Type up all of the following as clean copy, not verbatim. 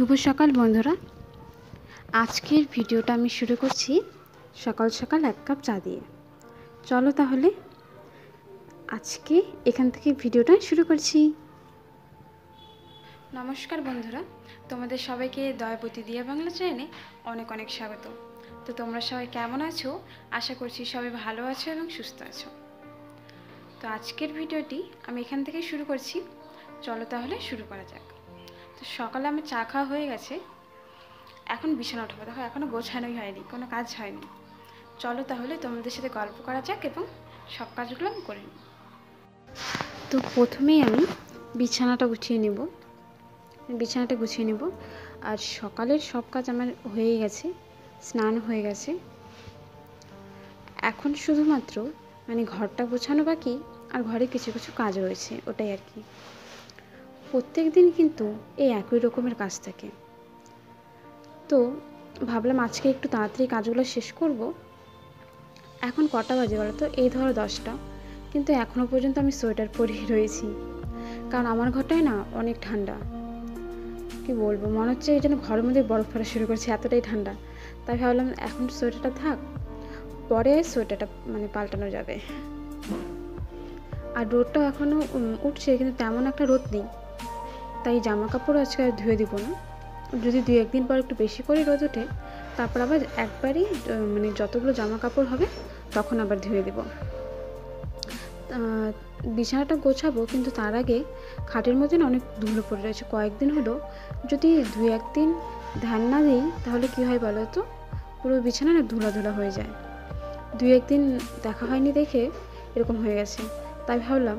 শুভ সকাল বন্ধুরা। আজকের ভিডিওটা আমি শুরু করছি সকাল সকাল এক কাপ চা দিয়ে। চলো তাহলে আজকে এখান থেকে ভিডিওটা শুরু করছি। নমস্কার বন্ধুরা, তোমাদের সবাইকে দয়াবতী দিয়া বাংলা চ্যানেলে অনেক অনেক স্বাগত। তো তোমরা সবাই কেমন আছো? আশা করছি সবাই ভালো আছো এবং সুস্থ আছো। তো আজকের ভিডিওটি আমি এখান থেকে শুরু করছি। চলো তাহলে শুরু করা যাক। তো সকালে আমার চা খাওয়া হয়ে গেছে, এখন বিছানা উঠাবো। দেখো এখনও গোছানোই হয়নি, কোনো কাজ হয়নি। চলো তাহলে তোমাদের সাথে গল্প করা যাক এবং সব কাজগুলো আমি করে নিই। তো প্রথমেই আমি বিছানাটা গুছিয়ে নেব। আর সকালের সব কাজ আমার হয়ে গেছে, স্নান হয়ে গেছে। এখন শুধুমাত্র ঘরটা গোছানো বাকি, আর ঘরে কিছু কিছু কাজ রয়েছে, ওটাই আর কি। প্রত্যেক দিন কিন্তু এই একই রকমের কাজ থাকে। তো ভাবলাম আজকে একটু তাড়াতাড়ি কাজগুলো শেষ করব। এখন কটা বাজে বলো তো? এই ধরো 10টা, কিন্তু এখনও পর্যন্ত আমি সোয়েটার পরেই রয়েছি। কারণ আমার ঘরটায় না অনেক ঠান্ডা, কি বলবো, মনে হচ্ছে এই জন্য ঘরের মধ্যে বরফ পড়া শুরু করছে, এতটাই ঠান্ডা। তাই ভাবলাম এখন সোয়েটারটা থাক, পরে সোয়েটারটা পাল্টানো যাবে। আর রোদটাও এখনও উঠছে, কিন্তু তেমন একটা রোদ নেই, তাই জামা কাপড় আজকে আর ধুয়ে দিব না। যদি 2-1 দিন পর একটু বেশি করে রোদ ওঠে, তারপর আবার একবারই যতগুলো জামা কাপড় হবে তখন আবার ধুয়ে দেব। বিছানাটা গোছাবো, কিন্তু তার আগে খাটের মধ্যে অনেক ধুলো পড়ে রয়েছে কয়েকদিন হলো। যদি 2-1 দিন ধ্যান না দিই তাহলে কি হয় বলো তো, পুরো বিছানা না ধুলা ধুলা হয়ে যায়। 2-1 দিন দেখা হয়নি দেখে এরকম হয়ে গেছে। তাই ভাবলাম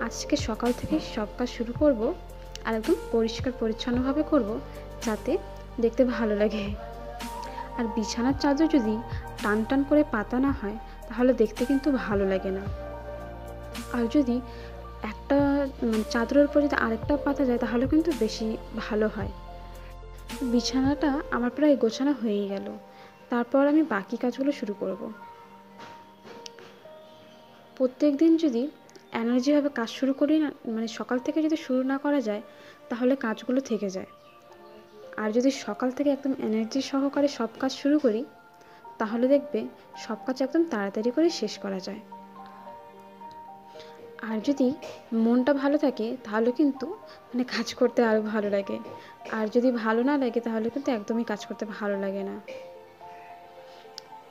আজকে সকাল থেকে সব কাজ শুরু করব, আর একদম পরিষ্কার পরিচ্ছন্নভাবে করব, যাতে দেখতে ভালো লাগে। আর বিছানার চাদর যদি টান টান করে পাতা না হয় তাহলে দেখতে কিন্তু ভালো লাগে না। আর যদি একটা চাদরের উপর যদি আরেকটা পাতা যায় তাহলে কিন্তু বেশি ভালো হয়। বিছানাটা আমার প্রায় গোছানো হয়েই গেল, তারপর আমি বাকি কাজগুলো শুরু করব। প্রত্যেক দিন যদি এনার্জিভাবে কাজ শুরু করি না, সকাল থেকে যদি শুরু না করা যায় তাহলে কাজগুলো থেকে যায়। আর যদি সকাল থেকে একদম এনার্জি সহকারে সব কাজ শুরু করি তাহলে দেখবে সব কাজ একদম তাড়াতাড়ি করে শেষ করা যায়। আর যদি মনটা ভালো থাকে তাহলে কিন্তু কাজ করতে আরও ভালো লাগে। আর যদি ভালো না লাগে তাহলে কিন্তু একদমই কাজ করতে ভালো লাগে না।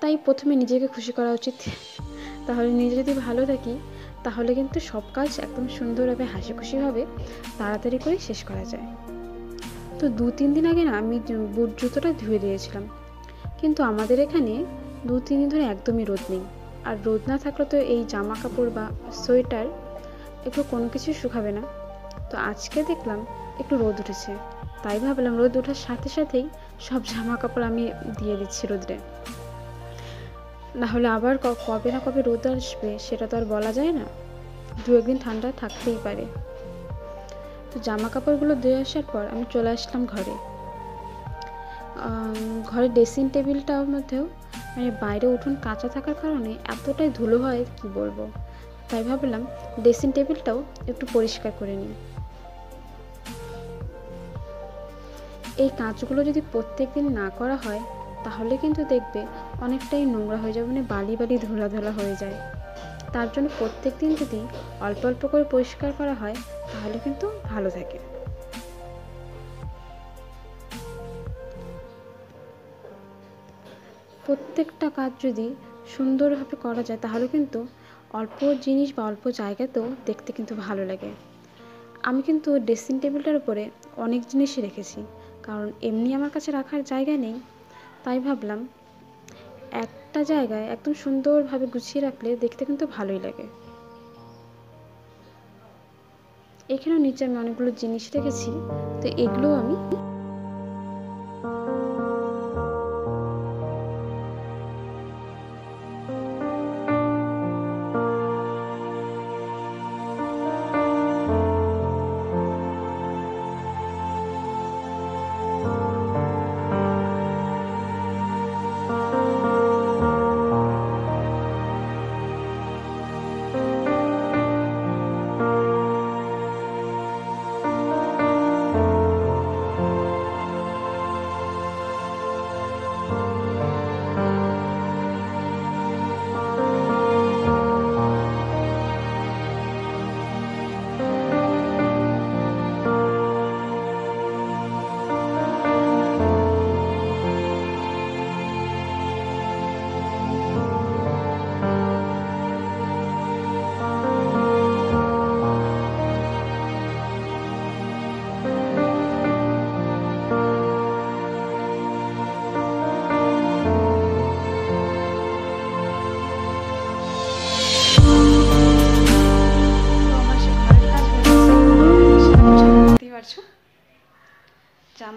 তাই প্রথমে নিজেকে খুশি করা উচিত। তাহলে নিজে যদি ভালো থাকি তাহলে কিন্তু সব কাজ একদম সুন্দরভাবে হাসি খুশিভাবে তাড়াতাড়ি করে শেষ করা যায়। তো 2-3 দিন আগে না আমি বুট জুতোটা ধুয়ে দিয়েছিলাম, কিন্তু আমাদের এখানে 2-3 দিন ধরে একদমই রোদ নেই। আর রোদ না থাকলে তো এই জামা কাপড় বা সোয়েটার এগুলো কোনো কিছু শুকাবে না। তো আজকে দেখলাম একটু রোদ উঠেছে, তাই ভাবলাম রোদ ওঠার সাথে সাথেই সব জামা কাপড় আমি দিয়ে দিচ্ছি রোদে। নাহলে আবার কবে না কবে রোদ আসবে সেটা তো আর বলা যায় না, 2-1 দিন ঠান্ডা থাকতেই পারে। তো জামা কাপড়গুলো ধুয়ে আসার পর আমি চলে আসলাম ঘরের ড্রেসিং টেবিলটার মধ্যেও বাইরে উঠোন কাঁচা থাকার কারণে এতটাই ধুলো হয় কি বলবো। তাই ভাবলাম ড্রেসিং টেবিলটাও একটু পরিষ্কার করে নিই। এই কাজগুলো যদি প্রত্যেক দিন না করা হয় তাহলে কিন্তু দেখবে অনেকটাই নোংরা হয়ে যাবে, বালি বালি ধুলা ধুলা হয়ে যায়। তার জন্য প্রত্যেক দিন যদি অল্প অল্প করে পরিষ্কার করা হয় তাহলে কিন্তু ভালো থাকে। প্রত্যেকটা কাজ যদি সুন্দরভাবে করা যায় তাহলে কিন্তু অল্প জিনিস বা অল্প জায়গাতেও দেখতে কিন্তু ভালো লাগে। আমি কিন্তু ড্রেসিং টেবিলটার উপরে অনেক জিনিসই রেখেছি, কারণ এমনি আমার কাছে রাখার জায়গা নেই। তাই ভাবলাম একটা জায়গায় একদম সুন্দরভাবে গুছিয়ে রাখলে দেখতে কিন্তু ভালোই লাগে। এখানেও নিচে আমি অনেকগুলো জিনিস রেখেছি, তো এগুলো আমি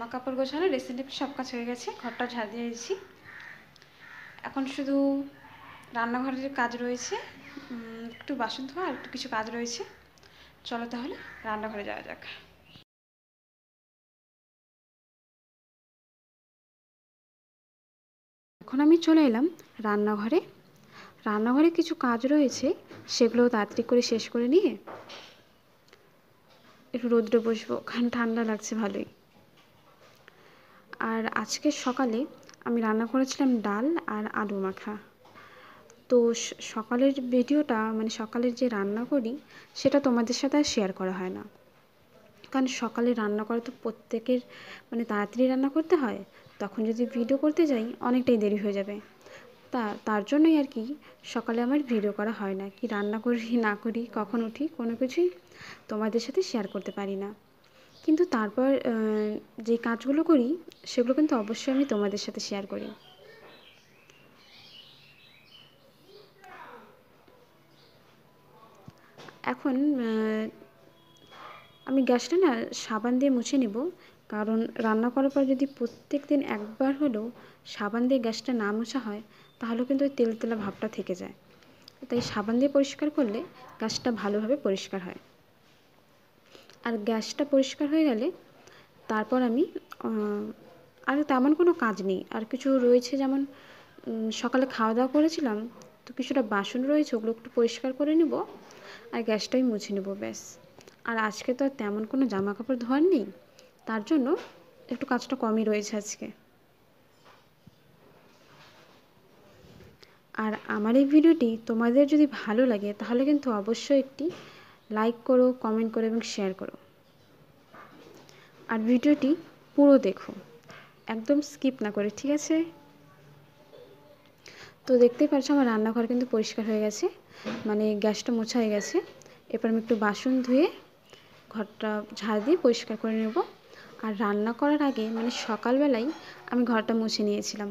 জামা কাপড় গোছানো রিসেন্টলি সব কাজ হয়ে গেছে, ঘরটা ঝাড় দিয়ে দিয়েছি। এখন শুধু রান্নাঘরের কাজ রয়েছে, একটু বাসন ধোয়া আর একটু কিছু কাজ রয়েছে। চলো তাহলে রান্নাঘরে যাওয়া যাক। এখন আমি চলে এলাম রান্নাঘরে। রান্নাঘরে কিছু কাজ রয়েছে, সেগুলো তাড়াতাড়ি করে শেষ করে নিয়ে একটু রোদ্রে বসবো, কারণ ঠান্ডা লাগছে ভালোই। আর আজকে সকালে আমি রান্না করেছিলাম ডাল আর আলু মাখা। তো সকালের ভিডিওটা, মানে সকালের যে রান্না করি সেটা তোমাদের সাথে আর শেয়ার করা হয় না, কারণ সকালে রান্না করা তো প্রত্যেকের, মানে তাড়াতাড়ি রান্না করতে হয়। তখন যদি ভিডিও করতে যাই অনেকটাই দেরি হয়ে যাবে। তার জন্যই আর কি সকালে আমার ভিডিও করা হয় না। কি রান্না করি না করি, কখন উঠি, কোনো কিছুই তোমাদের সাথে শেয়ার করতে পারি না। কিন্তু তারপর যে কাজগুলো করি সেগুলো কিন্তু অবশ্যই আমি তোমাদের সাথে শেয়ার করি। এখন আমি গ্যাসটা না সাবান দিয়ে মুছে নেব, কারণ রান্না করার পর যদি প্রত্যেক দিন একবার হলেও সাবান দিয়ে গ্যাসটা না মোছা হয় তাহলে কিন্তু ওই তেল তেলা ভাবটা থেকে যায়। তাই সাবান দিয়ে পরিষ্কার করলে গ্যাসটা ভালোভাবে পরিষ্কার হয়। আর গ্যাসটা পরিষ্কার হয়ে গেলে তারপর আমি আর তেমন কোনো কাজ নেই। আর কিছু রয়েছে, যেমন সকালে খাওয়া দাওয়া করেছিলাম, তো কিছুটা বাসন রয়েছে, ওগুলো একটু পরিষ্কার করে নেব আর গ্যাসটাই মুছে নেব, ব্যাস। আর আজকে তো আর তেমন কোনো জামা কাপড় ধোয়ার নেই, তার জন্য একটু কাজটা কমই রয়েছে আজকে। আর আমার এই ভিডিওটি তোমাদের যদি ভালো লাগে তাহলে কিন্তু অবশ্যই একটি লাইক করো, কমেন্ট করো এবং শেয়ার করো। আর ভিডিওটি পুরো দেখো, একদম স্কিপ না করে, ঠিক আছে? তো দেখতেই পাচ্ছ আমার রান্নাঘর কিন্তু পরিষ্কার হয়ে গেছে, মানে গ্যাসটা মোছা হয়ে গেছে। এরপর আমি একটু বাসন ধুয়ে ঘরটা ঝাড় দিয়ে পরিষ্কার করে নেব। আর রান্না করার আগে, মানে সকালবেলায় আমি ঘরটা মুছে নিয়েছিলাম,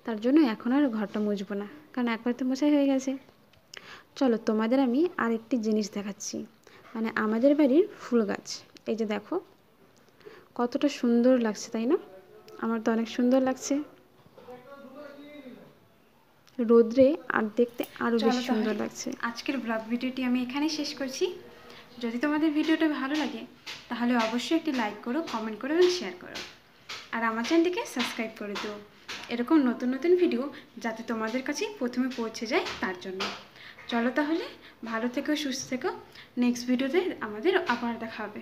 তার জন্য এখন আর ঘরটা মুছবো না, কারণ একবার তো মোছাই হয়ে গেছে। চলো তোমাদের আমি আরেকটি জিনিস দেখাচ্ছি, মানে আমাদের বাড়ির ফুল গাছ। এই যে দেখো কতটা সুন্দর লাগছে, তাই না? আমার তো অনেক সুন্দর লাগছে রোদ্রে, আর দেখতে আরও বেশি সুন্দর লাগছে। আজকের ব্লগ ভিডিওটি আমি এখানেই শেষ করছি। যদি তোমাদের ভিডিওটা ভালো লাগে তাহলে অবশ্যই একটি লাইক করো, কমেন্ট করো এবং শেয়ার করো। আর আমার চ্যানেলটিকে সাবস্ক্রাইব করে দিও, এরকম নতুন নতুন ভিডিও যাতে তোমাদের কাছে প্রথমে পৌঁছে যায় তার জন্য। চলো তাহলে, ভালো থেকো, সুস্থ থেকো। নেক্সট ভিডিওতে আমাদের আবার দেখা হবে।